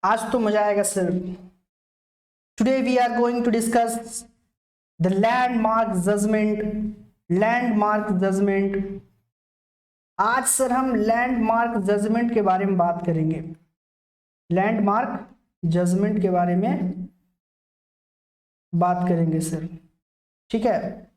आज तो मजा आएगा sir. Today we are going to discuss the landmark judgement. Landmark judgement. आज सर हम लैंडमार्क जजमेंट के बारे में बात करेंगे। लैंडमार्क जजमेंट के बारे में बात करेंगे सर, ठीक है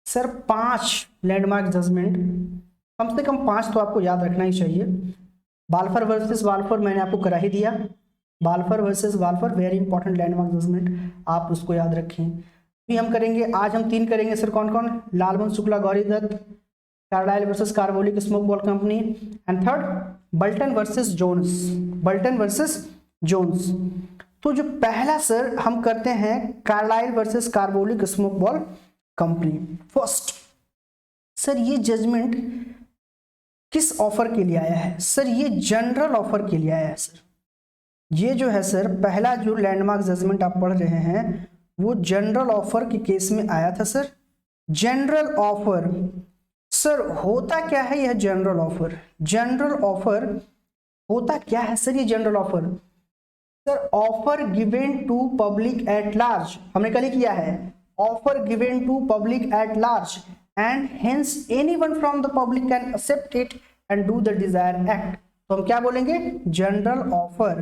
सर। 5 लैंडमार्क जजमेंट, कम से कम 5 तो आपको याद रखना ही चाहिए। बाल्फर वर्सेस बाल्फर मैंने आपको करा ही दिया। Balfour versus Balfour very important landmark judgement, आप उसको याद रखें। भी हम करेंगे, आज हम 3 करेंगे सर। कौन कौन? Lalman Shukla Gauri Datt, Carlill versus Carbolic Smoke Ball Company, and third Boulton versus Jones. Boulton versus Jones. तो जो पहला सर हम करते हैं Carlill versus Carbolic Smoke Ball Company. First sir, ये जजमेंट किस ऑफर के लिए आया है सर? ये जनरल ऑफर के लिए आया है सर। ये जो है सर, पहला जो लैंडमार्क जजमेंट आप पढ़ रहे हैं वो जनरल ऑफर के केस में आया था सर। जनरल ऑफर सर होता क्या है? यह जनरल ऑफर, जनरल ऑफर होता क्या है सर? ये general offer sir, offer given to public at large, हमने कल ही किया है। Offer given to public at large and hence anyone from the public can accept it and do the desire act. तो हम क्या बोलेंगे? General offer.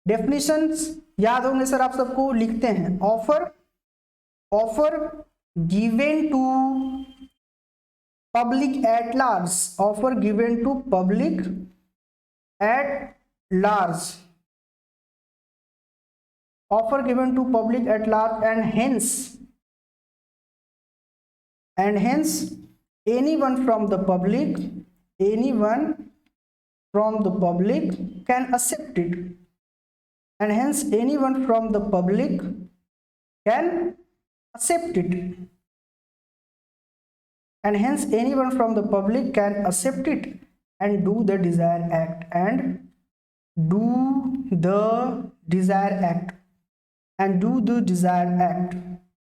डेफिनेशंस याद होंगे सर आप सबको, लिखते हैं। Offer, offer given to public at large, offer given to public at large, offer given to public at large and hence anyone from the public can accept it, and hence anyone from the public can accept it, and hence anyone from the public can accept it and do the desired act, and do the desired act, and do the desired act,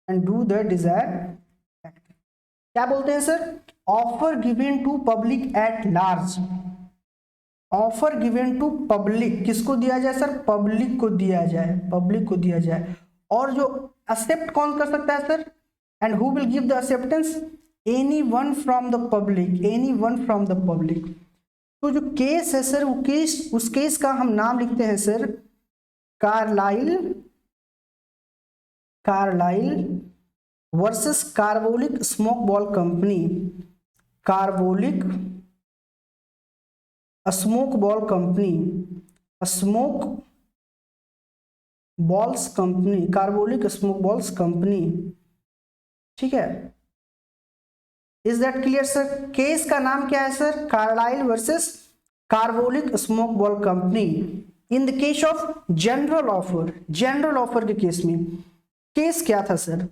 and do the desired act। क्या बोलते हैं sir? Offer given to public at large. Offer given to public, किसको दिया जाए sir? Public को दिया जाए, public को दिया जाए। और जो एक्सेप्ट कौन कर सकता है sir? And who will give the acceptance? Any one from the public, any one from the public. तो जो केस है सर, वो केस, उस केस का हम नाम लिखते हैं sir Carlill versus Carbolic Smoke Ball Company. Carbolic Smoke Ball Company, Smoke Balls Company, Carbolic Smoke Balls Company, ठीक है। Is that clear sir? Case का नाम क्या है sir? Carlill versus Carbolic Smoke Ball Company. In the case of general offer, general offer के case में case क्या था सर?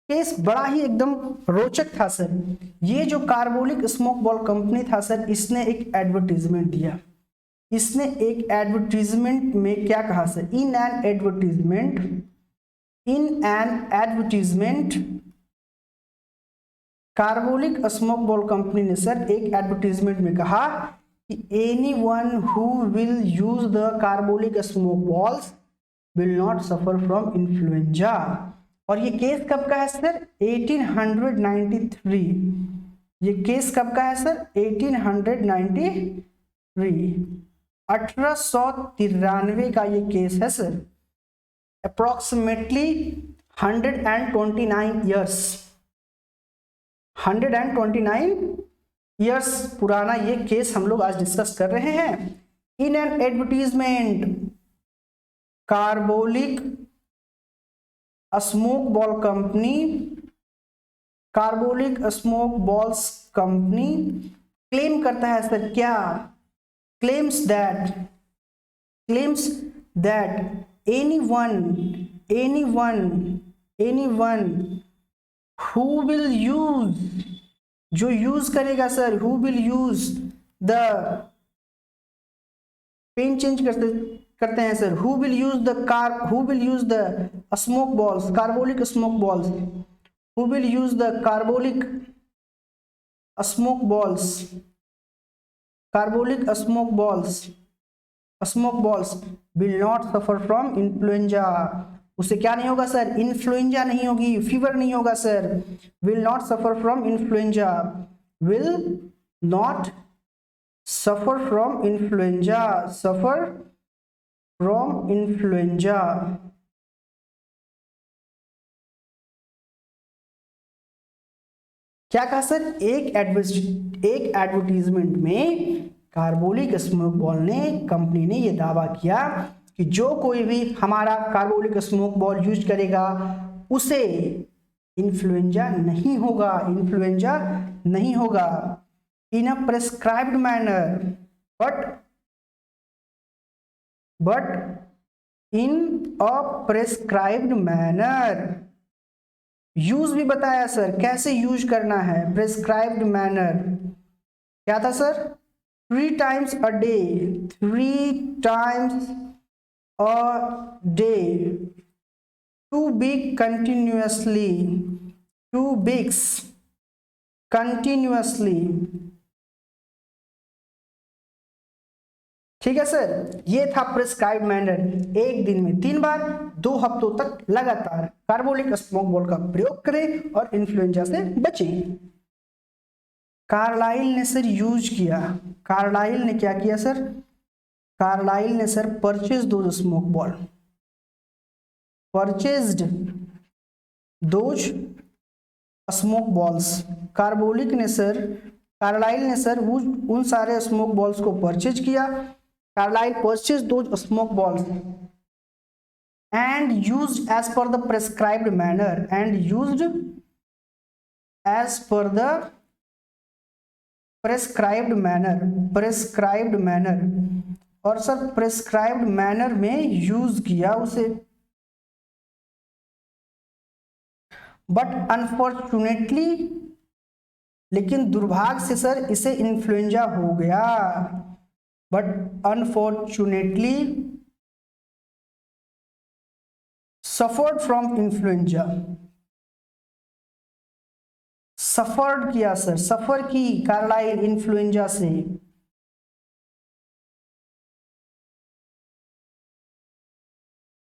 केस बड़ा ही एकदम रोचक था सर। ये जो कार्बोलिक स्मोक बॉल कंपनी था सर, इसने एक एडवर्टीजमेंट दिया। इसने एक एडवर्टीजमेंट में क्या कहा sir? In an advertisement Carbolic Smoke Ball company ने सर एक एडवर्टीजमेंट में कहा कि anyone who will use the carbolic Smoke balls will not suffer from influenza। और ये केस कब का है सर? 1893। ये केस कब का है सर? 1893 का ये केस है सर। अप्रोक्सीमेटली 129 ईयर्स, 129 ईयर्स पुराना ये केस हम लोग आज डिस्कस कर रहे हैं। In an advertisement Carbolic Smoke Ball Company, Carbolic Smoke Balls Company claim करता है सर क्या? Claims that anyone who will use, जो यूज करेगा sir, who will use the, pen change करते हैं sir, who will use the smoke balls, Carbolic Smoke Balls, who will use the Carbolic Smoke Balls Carbolic Smoke Balls will not suffer from influenza. उसे क्या नहीं होगा sir? Influenza नहीं होगी, fever नहीं होगा sir. Will not suffer from influenza, will not suffer from influenza, suffer from influenza. क्या कहा सर? एक एडवर्टीजमेंट में कार्बोलिक स्मोक बॉल ने, कंपनी ने यह दावा किया कि जो कोई भी हमारा कार्बोलिक स्मोक बॉल यूज करेगा उसे इन्फ्लुएंजा नहीं होगा, इन्फ्लुएंजा नहीं होगा। In a prescribed manner, but in a prescribed manner. Use भी बताया सर, कैसे यूज करना है। प्रेस्क्राइब्ड मैनर क्या था sir? 3 times a day, 3 times a day, two big continuously, 2 bigs continuously। ठीक है सर, ये था प्रिस्क्राइब्ड मैनर। एक दिन में 3 बार 2 हफ्तों तक लगातार कार्बोलिक स्मोक बॉल का प्रयोग करें और इन्फ्लुएंजा से बचें। कार्लाइल ने सर यूज किया, कार्लाइल ने क्या किया सर? कार्लाइल ने सर परचेज दो smoke ball, purchased those smoke balls. Carlill ने सर उन सारे स्मोक बॉल्स को परचेज किया। Carlill purchase those smoke balls and used as per the prescribed manner, and used as per the prescribed manner. और sir prescribed manner में use किया उसे, but unfortunately, लेकिन दुर्भाग्य से सर इसे इन्फ्लुएंजा हो गया। But unfortunately suffered from influenza, suffered किया सर, सफर की कार्लाइल इन्फ्लुएंजा से।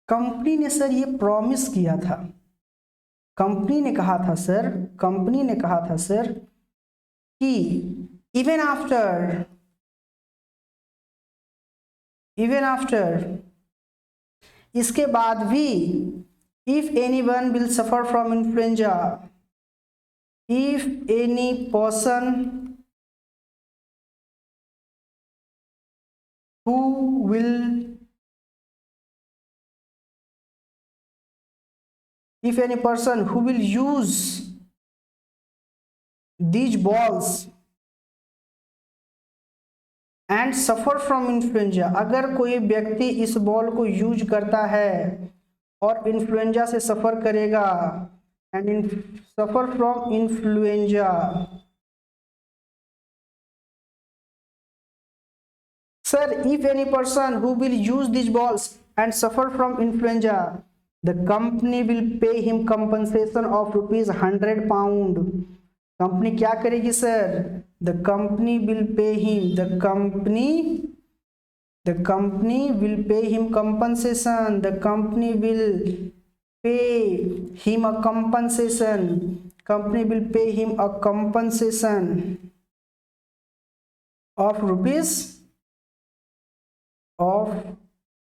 कंपनी ने सर ये प्रॉमिस किया था, कंपनी ने कहा था सर कि इवन आफ्टर इसके बाद भी, if anyone will suffer from influenza, if any person who will use these balls and suffer from influenza, अगर कोई व्यक्ति इस बॉल को यूज करता है और इन्फ्लुएंजा से सफर करेगा, and suffer from influenza, sir, if any person who will use these balls and suffer from influenza, the company will pay him compensation of ₹100। Company क्या करेगी sir? the company will pay him compensation, the company will pay him a compensation, company will pay him a compensation of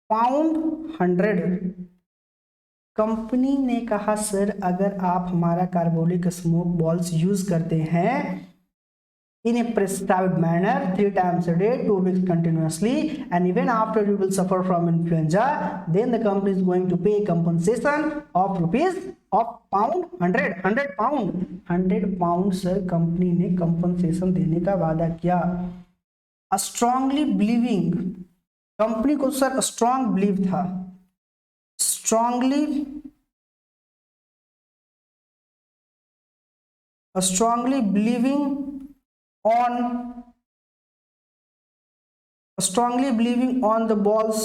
£100। Company ने कहा sir अगर आप हमारा carbolic Smoke balls use करते हैं in a prescribed manner 3 times a day, 2 weeks continuously, and even after you will suffer from influenza, then the company is going to pay compensation of £100। Sir company ने compensation देने का वादा किया। Strongly believing, company को sir strong believe था, strongly believing on the balls,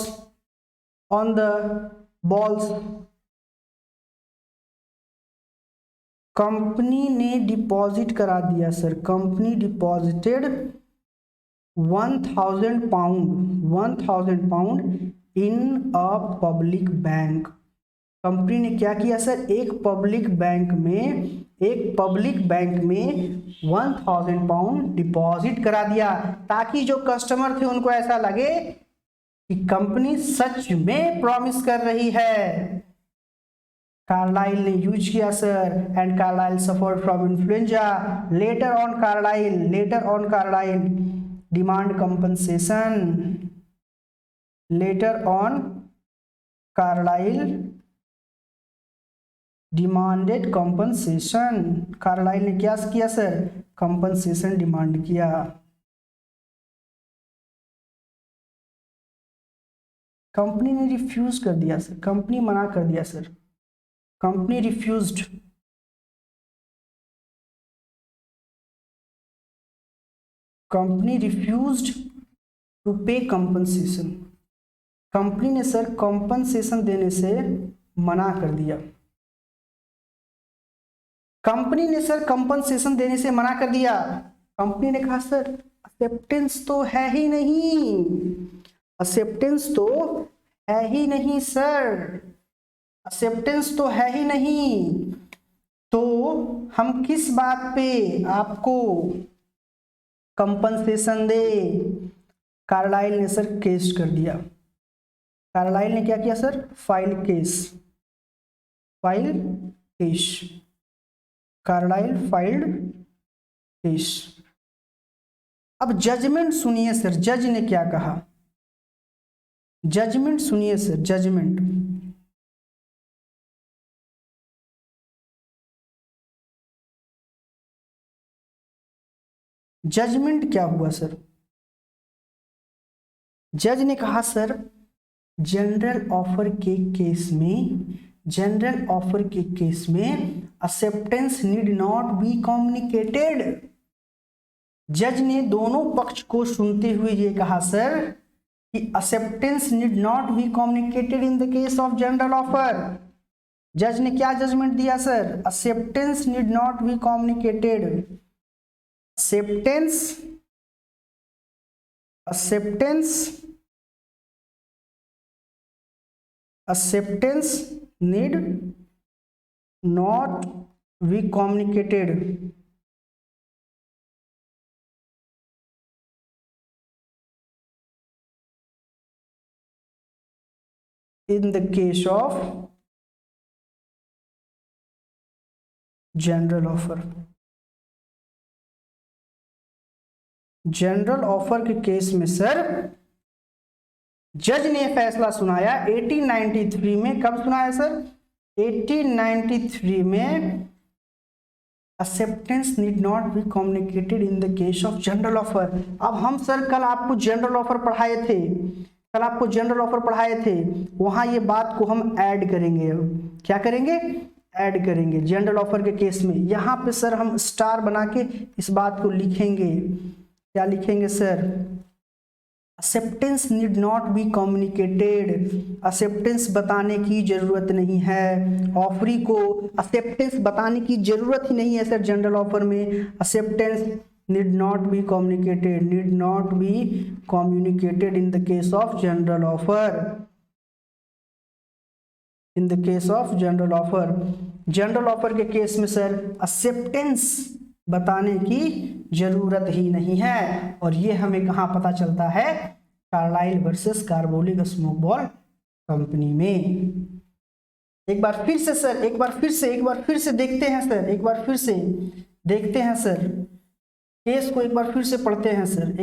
company ने deposit करा दिया sir, company deposited £1,000 in a public bank. Company ने क्या किया सर, एक पब्लिक बैंक में £1,000 डिपॉजिट करा दिया, ताकि जो कस्टमर थे उनको ऐसा लगे कि कंपनी सच में प्रॉमिस कर रही है। कार्लाइल ने यूज किया sir, and Carlill suffered from influenza. Later on Carlill demand compensation. Later on Carlill demanded compensation. Carlill ने क्या किया सर, कंपनसेशन डिमांड किया। कंपनी ने रिफ्यूज कर दिया सर, कंपनी मना कर दिया sir, company refused. Company refused to pay compensation. Company ने सर कंपनसेशन देने से मना कर दिया। कंपनी ने सर कंपनसेशन देने से मना कर दिया। कंपनी ने कहा सर एक्सेप्टेंस तो है ही नहीं, एक्सेप्टेंस तो है ही नहीं सर, एक्सेप्टेंस तो है ही नहीं, तो हम किस बात पे आपको कंपनसेशन दे। कार्लाइल ने सर केस कर दिया। कार्लाइल ने क्या किया sir, file case. Carlill filed case. अब जजमेंट सुनिए सर, जज ने क्या कहा, जजमेंट सुनिए सर, जजमेंट। जजमेंट क्या हुआ सर, जज ने कहा सर जनरल ऑफर के केस में acceptance need not be communicated. जज ने दोनों पक्ष को सुनते हुए ये कहा सर कि acceptance need not be communicated in the case of general offer. जज ने क्या जजमेंट दिया sir, acceptance need not be communicated. acceptance need not be communicated in the case of general offer। General offer के case में sir जज ने फैसला सुनाया 1893 में। कब सुनाया सर, 1893 में। Acceptance need not be communicated in the case of general offer. अब हम सर कल आपको जनरल ऑफर पढ़ाए थे, वहां ये बात को हम ऐड करेंगे। क्या करेंगे, ऐड करेंगे जनरल ऑफर के केस में। यहाँ पे सर हम स्टार बना के इस बात को लिखेंगे। क्या लिखेंगे sir, acceptance need not be communicated. Acceptance बताने की जरूरत नहीं है, ऑफरी को एक्सेप्टेंस बताने की जरूरत ही नहीं है सर जनरल ऑफर में। Acceptance need not be communicated in the case of general offer. In the case of general offer के केस में सर एक्सेप्टेंस बताने की जरूरत ही नहीं है। और ये हमें कहाँ पता चलता है, Carlill versus Carbolic Smoke Ball Company में। एक बार फिर से सर, एक बार फिर से देखते हैं सर, केस को एक बार फिर से पढ़ते हैं सर,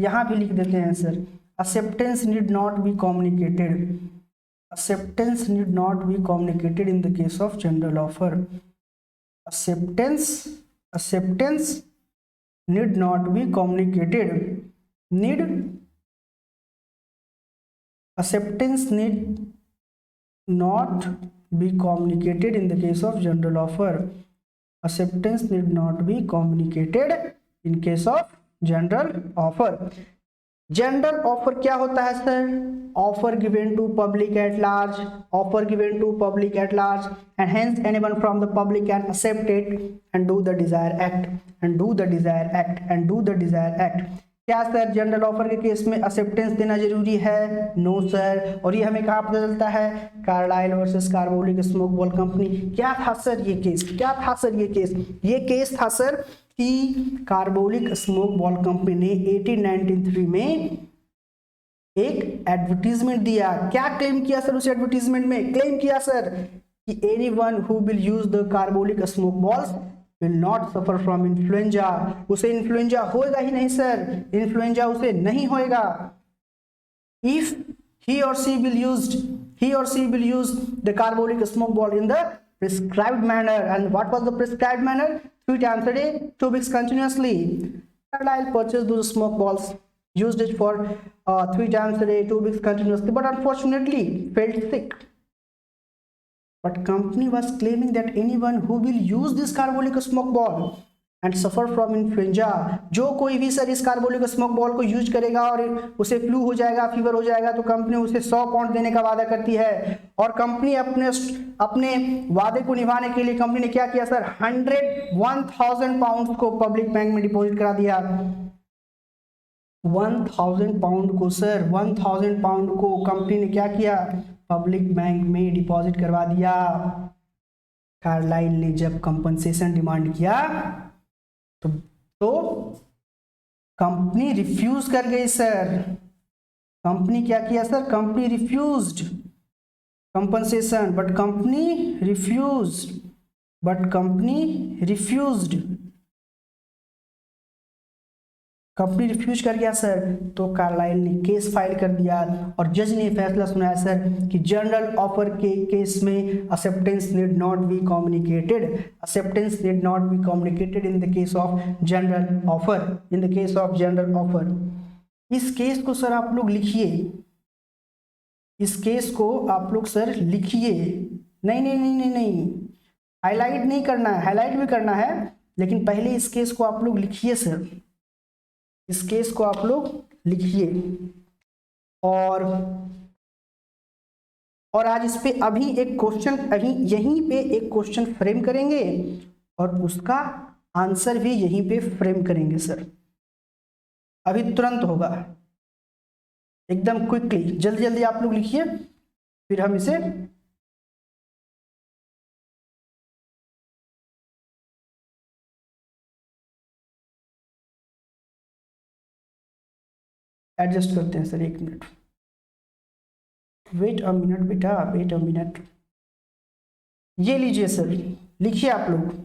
यहाँ भी लिख देते हैं sir, acceptance need not be communicated in the case of general offer. acceptance need not be communicated in the case of general offer। acceptance need not be communicated in case of general offer. General offer क्या होता है sir? Offer given to public at large, offer given to public at large and hence anyone from the public can accept it and do the desire act and do the desire act and do the desire act. क्या sir general offer के case में acceptance देना जरूरी है? No sir. और ये हमें कहाँ पता चलता है? Carlill versus Carbolic Smoke Ball company. क्या था सर ये केस? क्या था सर ये केस? ये केस था सर कि कार्बोलिक स्मोक बॉल कंपनी ने 1893 में एक एडवर्टीजमेंट दिया। क्या क्लेम किया सर उस एडवर्टीजमेंट में? क्लेम किया सर कि anyone who will use the carbolic Smoke balls will not suffer from influenza। उसे इन्फ्लुएंजा होएगा ही नहीं सर, इन्फ्लुएंजा उसे नहीं होएगा। if he or she will use the carbolic smoke ball in the prescribed manner, and what was the prescribed manner? 3 times a day, 2 weeks continuously. Carlyle purchased those smoke balls, used it for 3 times a day, 2 weeks continuously, but unfortunately felt sick. But company was claiming that anyone who will use this carbolic smoke ball and suffer from influenza, जो कोई भी sir इस carbolic Smoke ball को use करेगा और उसे flu हो जाएगा, फीवर हो जाएगा, तो कंपनी उसे 100 पाउंड देने का वादा करती है। और कंपनी अपने वादे को निभाने के लिए कंपनी ने क्या किया सर? 1000 पाउंड को पब्लिक बैंक में डिपॉजिट करा दिया। 1000 पाउंड को सर, 1000 पाउंड को कंपनी ने क्या किया? पब्लिक बैंक में डिपॉजिट करवा दिया। कार्लाइल ने जब कंपनसेशन डिमांड किया तो कंपनी रिफ्यूज कर गई सर। कंपनी क्या किया sir? Company refused compensation, but company refuse कर गया सर। तो कार्लाइल ने केस फाइल कर दिया और जज ने फैसला सुनाया सर कि जनरल ऑफर के केस में acceptance need not be communicated in the case of general offer. इस केस को सर आप लोग लिखिए, नहीं, हाईलाइट नहीं करना है, हाईलाइट भी करना है, लेकिन पहले इस केस को आप लोग लिखिए सर, इस केस को आप लोग लिखिए। और आज इस पे अभी एक क्वेश्चन, यहीं पे एक क्वेश्चन फ्रेम करेंगे और उसका आंसर भी यहीं पे फ्रेम करेंगे सर। अभी तुरंत होगा, एकदम क्विकली, जल्दी जल्दी आप लोग लिखिए, फिर हम इसे एडजस्ट करते हैं sir. 1 minute, wait a minute बेटा, वेट अ मिनट। ये लीजिए सर, लिखिए आप लोग।